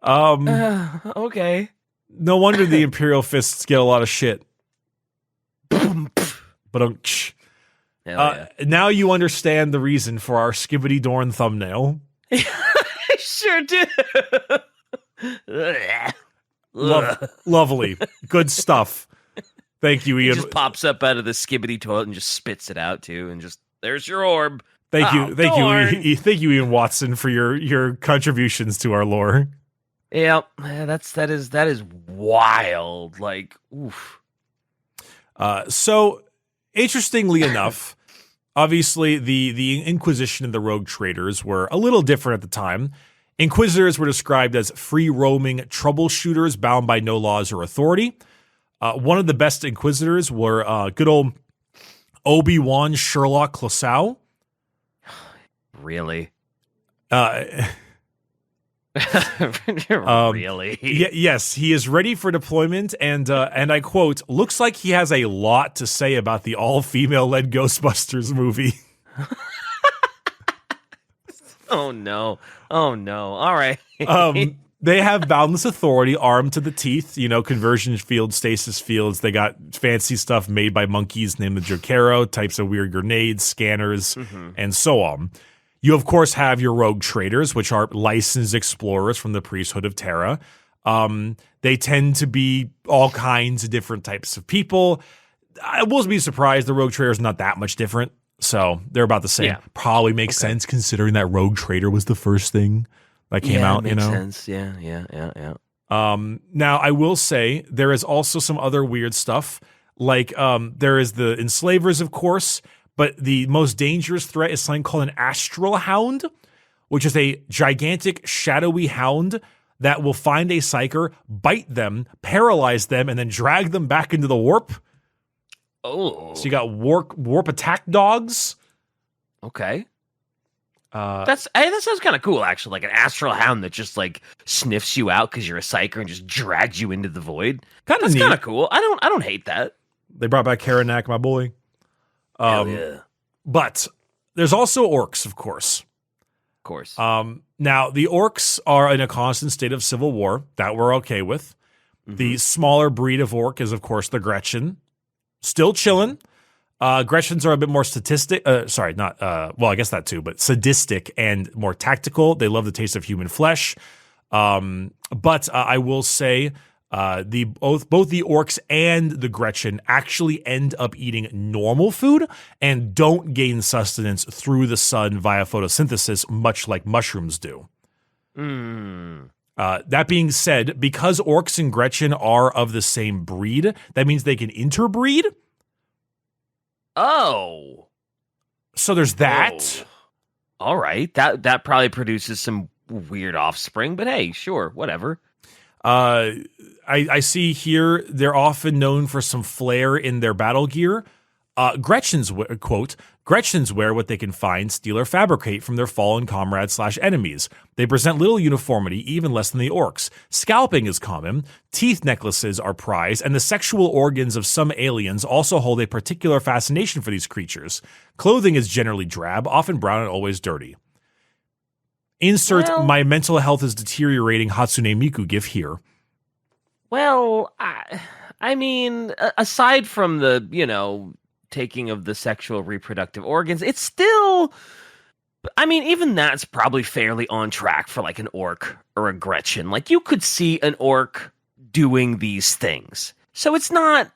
Okay. No wonder the Imperial Fists get a lot of shit. But now you understand the reason for our Skibbity Dorn thumbnail. I sure do. Lovely. Good stuff. Thank you, Ian. He just pops up out of the skibbity toilet and just spits it out too, and just there's your orb. Thank you, Ian Watson, for your contributions to our lore. Yeah, that is wild. Like, oof. So interestingly enough, obviously the Inquisition and the Rogue Traders were a little different at the time. Inquisitors were described as free-roaming troubleshooters bound by no laws or authority. One of the best Inquisitors were good old Obi-Wan Sherlock Clouseau. Really? Really? Yes, he is ready for deployment, and I quote, "Looks like he has a lot to say about the all-female-led Ghostbusters movie." Oh no! All right. They have boundless authority, armed to the teeth. You know, conversion fields, stasis fields. They got fancy stuff made by monkeys named the Jokero, types of weird grenades, scanners, and so on. You, of course, have your rogue traders, which are licensed explorers from the priesthood of Terra. They tend to be all kinds of different types of people. I will be surprised the rogue trader is not that much different. So they're about the same. Yeah. Probably makes sense considering that rogue trader was the first thing that came out, makes sense. Yeah. Now, I will say there is also some other weird stuff. Like there is the enslavers, of course, but the most dangerous threat is something called an astral hound, which is a gigantic shadowy hound that will find a psyker, bite them, paralyze them, and then drag them back into the warp. Oh. So you got warp attack dogs. Okay. That sounds kind of cool, actually. Like an astral hound that just like sniffs you out because you're a psyker and just drags you into the void. That's kind of cool. I don't hate that. They brought back Karanak, my boy. Hell yeah. But there's also orcs, of course. Of course. Now the orcs are in a constant state of civil war that we're okay with. Mm-hmm. The smaller breed of orc is, of course, the Gretchen. Still chilling. Gretchens are a bit more sadistic and more tactical. They love the taste of human flesh. But I will say Both the orcs and the Gretchen actually end up eating normal food and don't gain sustenance through the sun via photosynthesis, much like mushrooms do. That being said, because orcs and Gretchen are of the same breed, that means they can interbreed. Oh. So there's that. Oh. All right. That probably produces some weird offspring, but hey, sure, whatever. I see here they're often known for some flair in their battle gear. Gretchens wear what they can find, steal, or fabricate from their fallen comrades / enemies. They present little uniformity, even less than the orcs. Scalping is common, teeth necklaces are prized, and the sexual organs of some aliens also hold a particular fascination for these creatures. Clothing is generally drab, often brown, and always dirty. Insert my mental health is deteriorating Hatsune Miku gif here. Well, I mean, aside from the, taking of the sexual reproductive organs, it's still, I mean, even that's probably fairly on track for like an orc or a Gretchen. Like, you could see an orc doing these things. So it's not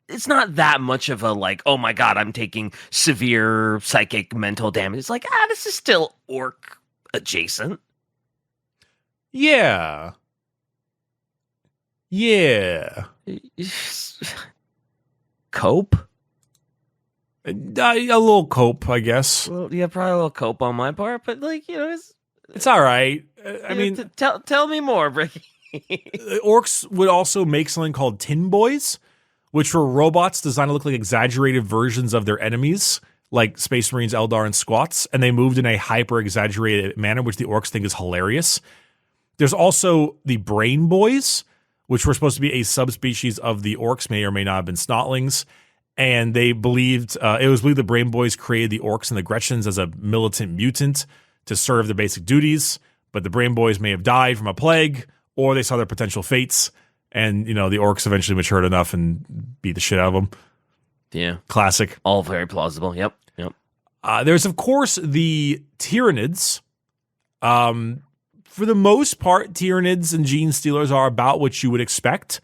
that much of a like, oh my god, I'm taking severe psychic mental damage. It's like, this is still orc adjacent. Yeah. Cope? A little cope, I guess. Well, yeah, probably a little cope on my part, but like, it's all right. I mean, tell me more, Ricky. Orcs would also make something called tin boys, which were robots designed to look like exaggerated versions of their enemies, like Space Marines, Eldar, and Squats, and they moved in a hyper-exaggerated manner, which the Orcs think is hilarious. There's also the Brain Boys, which were supposed to be a subspecies of the Orcs, may or may not have been Snotlings, and they believed, it was believed the Brain Boys created the Orcs and the Gretchens as a militant mutant to serve the basic duties, but the Brain Boys may have died from a plague, or they saw their potential fates, and, the Orcs eventually matured enough and beat the shit out of them. Yeah. Classic. All very plausible, yep. There's, of course, the Tyranids. For the most part, Tyranids and Gene Stealers are about what you would expect.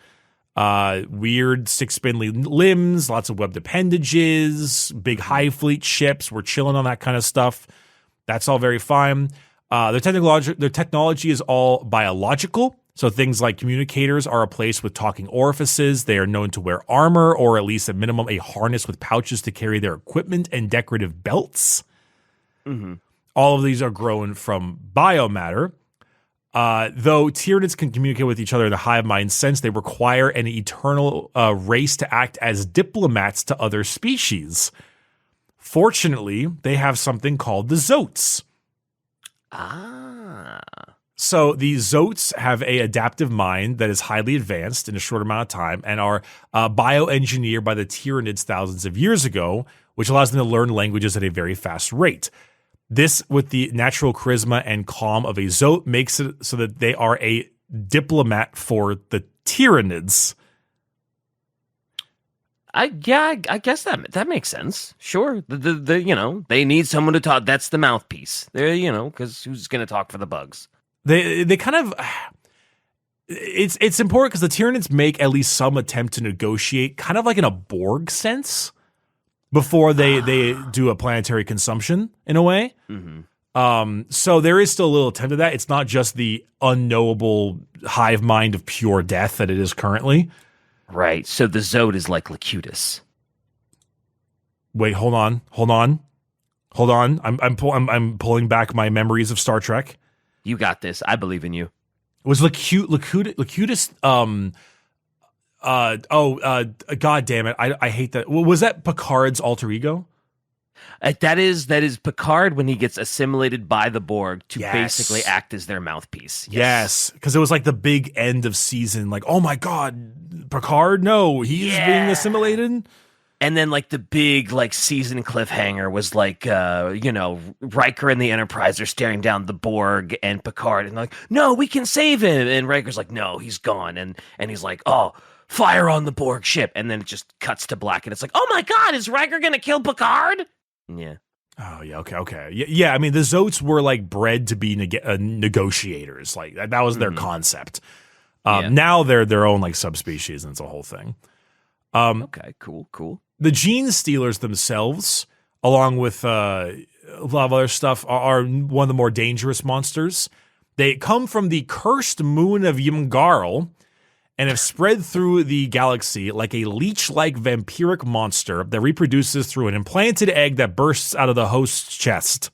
Weird six-spindly limbs, lots of webbed appendages, big hive fleet ships. We're chilling on that kind of stuff. That's all very fine. Their technology is all biological. So things like communicators are replaced with talking orifices. They are known to wear armor, or at least at minimum a harness with pouches to carry their equipment and decorative belts. Mm-hmm. All of these are grown from biomatter. Though Tyranids can communicate with each other in the hive mind sense, they require an eternal race to act as diplomats to other species. Fortunately, they have something called the Zotes. So the Zotes have a adaptive mind that is highly advanced in a short amount of time and are bioengineered by the Tyranids thousands of years ago, which allows them to learn languages at a very fast rate. This, with the natural charisma and calm of a Zote, makes it so that they are a diplomat for the Tyranids. I guess that makes sense. Sure, they need someone to talk. That's the mouthpiece. They're because who's going to talk for the bugs? They kind of. It's important because the Tyranids make at least some attempt to negotiate, kind of like in a Borg sense, before they do a planetary consumption in a way. Mm-hmm. So there is still a little attempt at that. It's not just the unknowable hive mind of pure death that it is currently. Right. So the Zote is like Locutus. Wait, hold on. I'm pulling back my memories of Star Trek. You got this. I believe in you. Was Locutus? God damn it! I hate that. Was that Picard's alter ego? That is Picard when he gets assimilated by the Borg to basically act as their mouthpiece. Yes, because it was like the big end of season. Like, oh my god, Picard! No, he's being assimilated. And then like the big like season cliffhanger was like Riker and the Enterprise are staring down the Borg and Picard and like, no, we can save him. And Riker's like, no, he's gone. And he's like, oh, fire on the Borg ship. And then it just cuts to black and it's like, oh my god, is Riker gonna kill Picard? Yeah. Oh yeah. Okay. Yeah. I mean, the Zotes were like bred to be negotiators. Like that was their concept. Now they're their own like subspecies, and it's a whole thing. Okay, cool. The Gene Stealers themselves, along with a lot of other stuff, are one of the more dangerous monsters. They come from the cursed moon of Ymgarl and have spread through the galaxy like a leech-like vampiric monster that reproduces through an implanted egg that bursts out of the host's chest.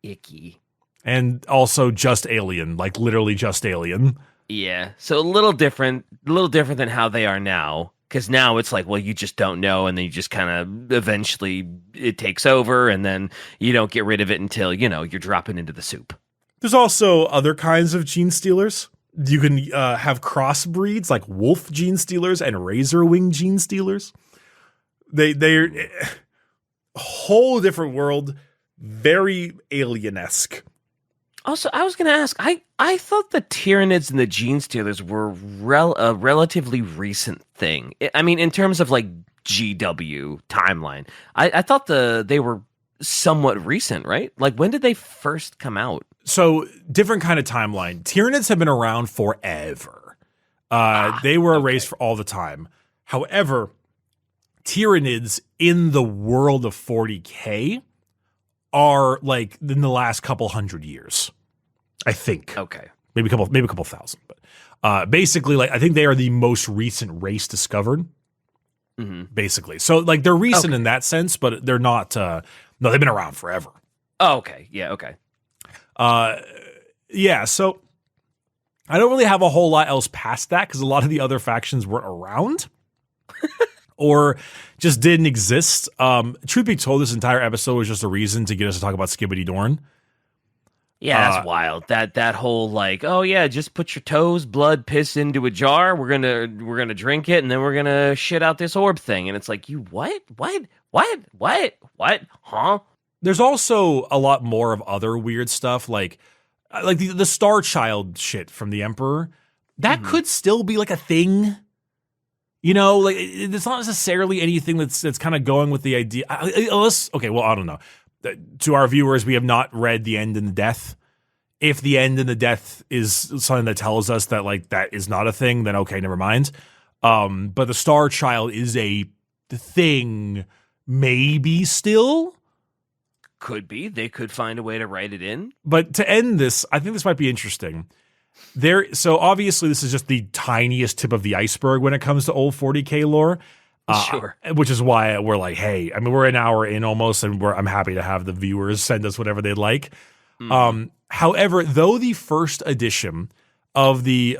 Icky. And also just alien, like literally just alien. Yeah, so a little different than how they are now. Because now it's like, well, you just don't know, and then you just kind of eventually it takes over, and then you don't get rid of it until, you're dropping into the soup. There's also other kinds of Gene Stealers. You can have crossbreeds like wolf Gene Stealers and razor wing Gene Stealers. They're a whole different world, very alien-esque. Also, I was going to ask, I thought the Tyranids and the Gene Stealers were a relatively recent thing. I mean, in terms of like GW timeline, I thought they were somewhat recent, right? Like, when did they first come out? So, different kind of timeline. Tyranids have been around forever. They were a race for all the time. However, Tyranids in the world of 40k are like in the last couple hundred years, I think. Okay, maybe a couple thousand, but basically, like I think they are the most recent race discovered. Mm-hmm. Basically, so like they're recent in that sense, but they're not. No, they've been around forever. Oh, okay, yeah, okay. Yeah. So I don't really have a whole lot else past that because a lot of the other factions weren't around. Or just didn't exist. Truth be told, this entire episode was just a reason to get us to talk about Skibbity Dorn. Yeah, that's wild. That whole like, oh yeah, just put your toes, blood, piss into a jar. We're gonna drink it, and then we're gonna shit out this orb thing. And it's like, you what? Huh? There's also a lot more of other weird stuff, like the Star Child shit from the Emperor. That could still be like a thing. Like it's not necessarily anything that's kind of going with the idea. Unless, okay, well, I don't know. To our viewers, we have not read The End and the Death. If The End and the Death is something that tells us that like that is not a thing, then okay, never mind. But the Star Child is a thing, maybe still. Could be. They could find a way to write it in. But to end this, I think this might be interesting. So obviously this is just the tiniest tip of the iceberg when it comes to old 40k lore. Sure. Which is why we're like, hey, I mean, we're an hour in almost, and I'm happy to have the viewers send us whatever they'd like. However, though the first edition of the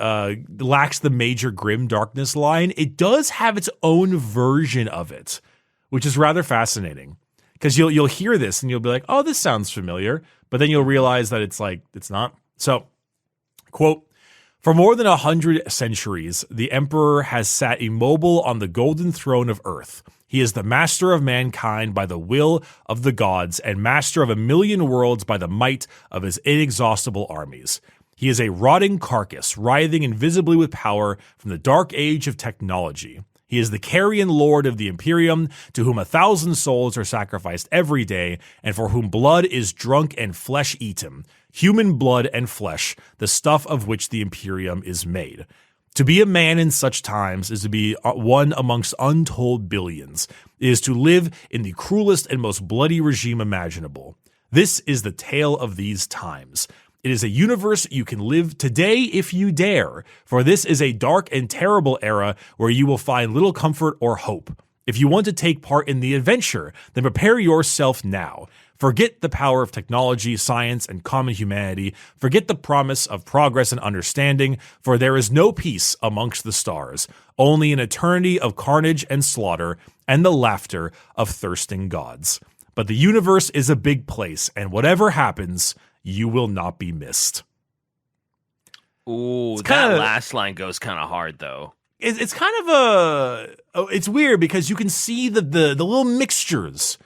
lacks the major grim darkness line, it does have its own version of it, which is rather fascinating. Because you'll hear this and you'll be like, oh, this sounds familiar, but then you'll realize that it's like it's not. So, quote, for more than 100 centuries, the Emperor has sat immobile on the golden throne of Earth. He is the master of mankind by the will of the gods and master of 1,000,000 worlds by the might of his inexhaustible armies. He is a rotting carcass, writhing invisibly with power from the dark age of technology. He is the carrion lord of the Imperium, to whom 1,000 souls are sacrificed every day, and for whom blood is drunk and flesh eaten. Human blood and flesh, the stuff of which the Imperium is made. To be a man in such times is to be one amongst untold billions. It is to live in the cruelest and most bloody regime imaginable. This is the tale of these times. It is a universe you can live today if you dare, for this is a dark and terrible era where you will find little comfort or hope. If you want to take part in the adventure, then prepare yourself now. Forget the power of technology, science, and common humanity. Forget the promise of progress and understanding, for there is no peace amongst the stars, only an eternity of carnage and slaughter, and the laughter of thirsting gods. But the universe is a big place, and whatever happens, you will not be missed. Ooh, that last line goes kind of hard, though. It's kind of it's weird because you can see the little mixtures.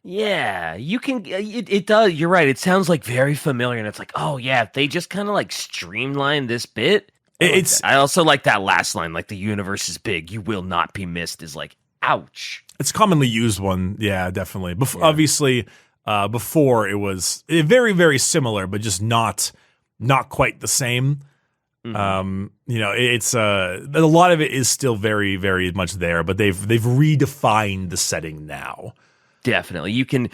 Yeah, you can. It does. You're right. It sounds like very familiar, and it's like, oh yeah, they just kind of like streamline this bit. I also like that last line, like the universe is big, you will not be missed. Is like, ouch. It's a commonly used one. Yeah, definitely. Obviously, before it was very, very similar, but just not quite the same. It's a lot of it is still very, very much there, but they've redefined the setting now. Definitely. You can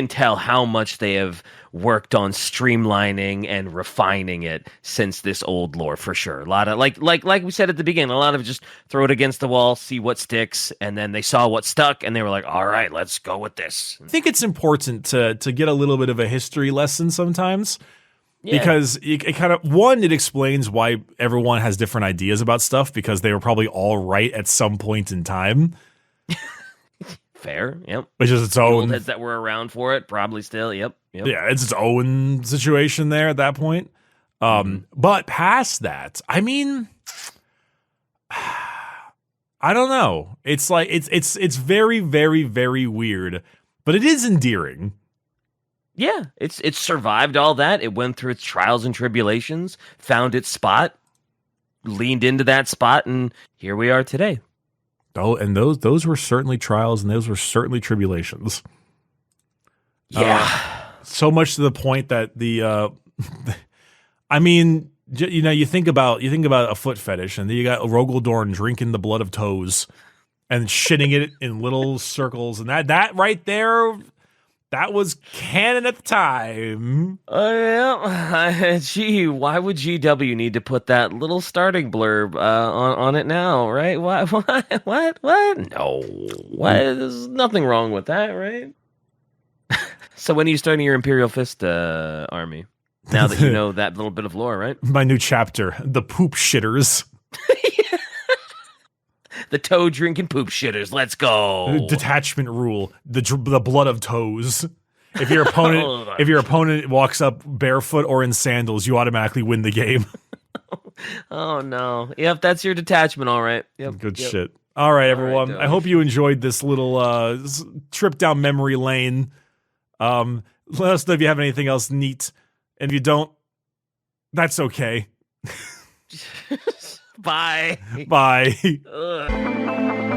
tell how much they have worked on streamlining and refining it since this old lore, for sure. A lot of like we said at the beginning, a lot of just throw it against the wall, see what sticks, and then they saw what stuck and they were like, all right, let's go with this. I think it's important to get a little bit of a history lesson sometimes. Yeah. Because it kind of, it explains why everyone has different ideas about stuff, because they were probably all right at some point in time. Fair, yep. Which is its own. Old heads that were around for it, probably still, yep. Yeah, it's its own situation there at that point. But past that, I mean, I don't know. It's like it's very, very, very weird, but it is endearing. Yeah, it's survived all that. It went through its trials and tribulations, found its spot, leaned into that spot, and here we are today. Oh, and those were certainly trials, and those were certainly tribulations. Yeah, so much to the point that I mean, you think about a foot fetish, and then you got Rogal Dorn drinking the blood of toes and shitting it in little circles, and that right there. That was canon at the time. Gee, why would GW need to put that little starting blurb on it now, right? What? No. What? There's nothing wrong with that, right? So when are you starting your Imperial Fist army? Now that you know that little bit of lore, right? My new chapter, the poop shitters. The toe drinking poop shitters. Let's go. Detachment rule. The blood of toes. If your opponent walks up barefoot or in sandals, you automatically win the game. Oh no. Yep, that's your detachment. All right. Yep. Good shit. All right, everyone. I hope you enjoyed this little trip down memory lane. Let us know if you have anything else neat, and if you don't, that's okay. Bye. Bye. Ugh.